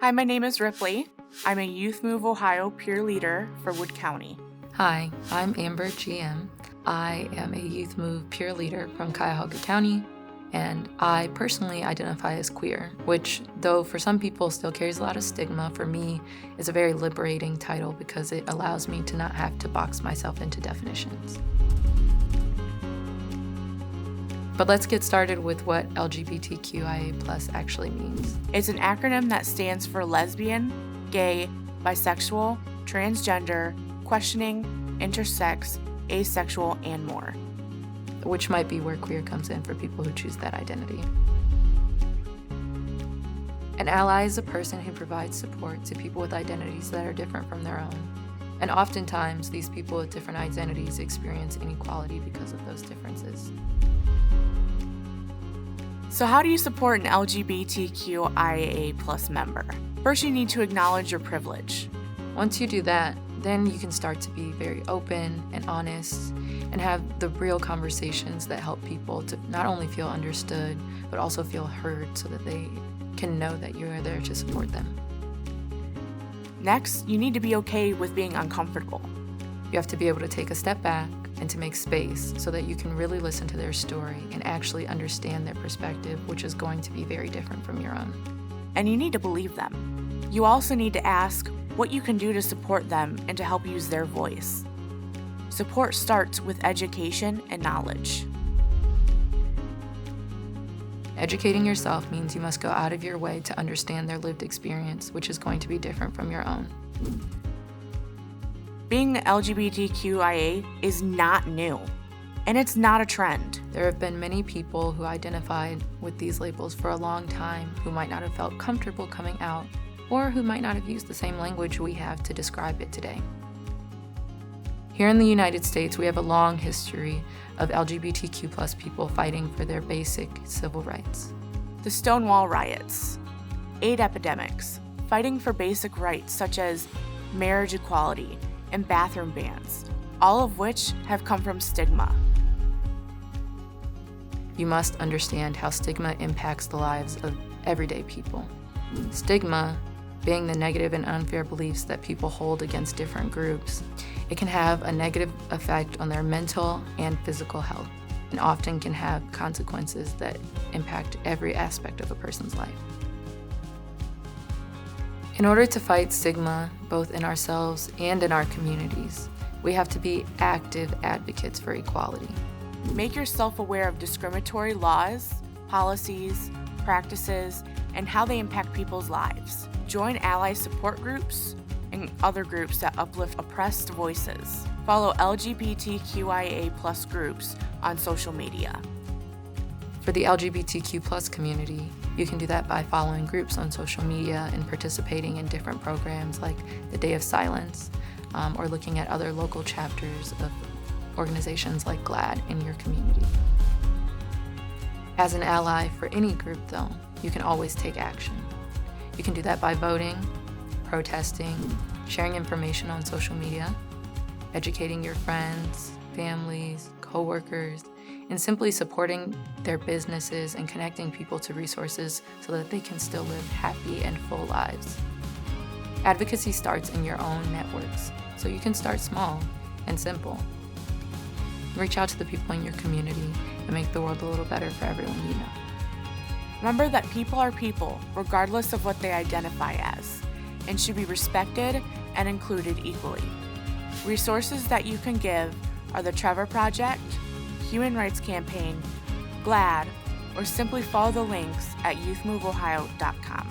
Hi, my name is Ripley. I'm a Youth Move Ohio peer leader for Wood County. Hi, I'm Amber GM. I am a Youth Move peer leader from Cuyahoga County, and I personally identify as queer, which, though for some people still carries a lot of stigma, for me is a very liberating title because it allows me to not have to box myself into definitions. But let's get started with what LGBTQIA+ actually means. It's an acronym that stands for lesbian, gay, bisexual, transgender, questioning, intersex, asexual, and more. Which might be where queer comes in for people who choose that identity. An ally is a person who provides support to people with identities that are different from their own. And oftentimes, these people with different identities experience inequality because of those differences. So how do you support an LGBTQIA+ member? First, you need to acknowledge your privilege. Once you do that, then you can start to be very open and honest and have the real conversations that help people to not only feel understood, but also feel heard so that they can know that you are there to support them. Next, you need to be okay with being uncomfortable. You have to be able to take a step back and to make space so that you can really listen to their story and actually understand their perspective, which is going to be very different from your own. And you need to believe them. You also need to ask what you can do to support them and to help use their voice. Support starts with education and knowledge. Educating yourself means you must go out of your way to understand their lived experience, which is going to be different from your own. Being LGBTQIA is not new, and it's not a trend. There have been many people who identified with these labels for a long time who might not have felt comfortable coming out, or who might not have used the same language we have to describe it today. Here in the United States, we have a long history of LGBTQ+ people fighting for their basic civil rights. The Stonewall riots, AIDS epidemics, fighting for basic rights such as marriage equality and bathroom bans, all of which have come from stigma. You must understand how stigma impacts the lives of everyday people. Stigma being the negative and unfair beliefs that people hold against different groups. It can have a negative effect on their mental and physical health, and often can have consequences that impact every aspect of a person's life. In order to fight stigma, both in ourselves and in our communities, we have to be active advocates for equality. Make yourself aware of discriminatory laws, policies, practices, and how they impact people's lives. Join ally support groups and other groups that uplift oppressed voices. Follow LGBTQIA+ groups on social media. For the LGBTQ+ community, you can do that by following groups on social media and participating in different programs like the Day of Silence, or looking at other local chapters of organizations like GLAAD in your community. As an ally for any group, though, you can always take action. You can do that by voting, protesting, sharing information on social media, educating your friends, families, coworkers, and simply supporting their businesses and connecting people to resources so that they can still live happy and full lives. Advocacy starts in your own networks, so you can start small and simple. Reach out to the people in your community and make the world a little better for everyone you know. Remember that people are people, regardless of what they identify as, and should be respected and included equally. Resources that you can give are the Trevor Project, Human Rights Campaign, GLAAD, or simply follow the links at youthmoveohio.com.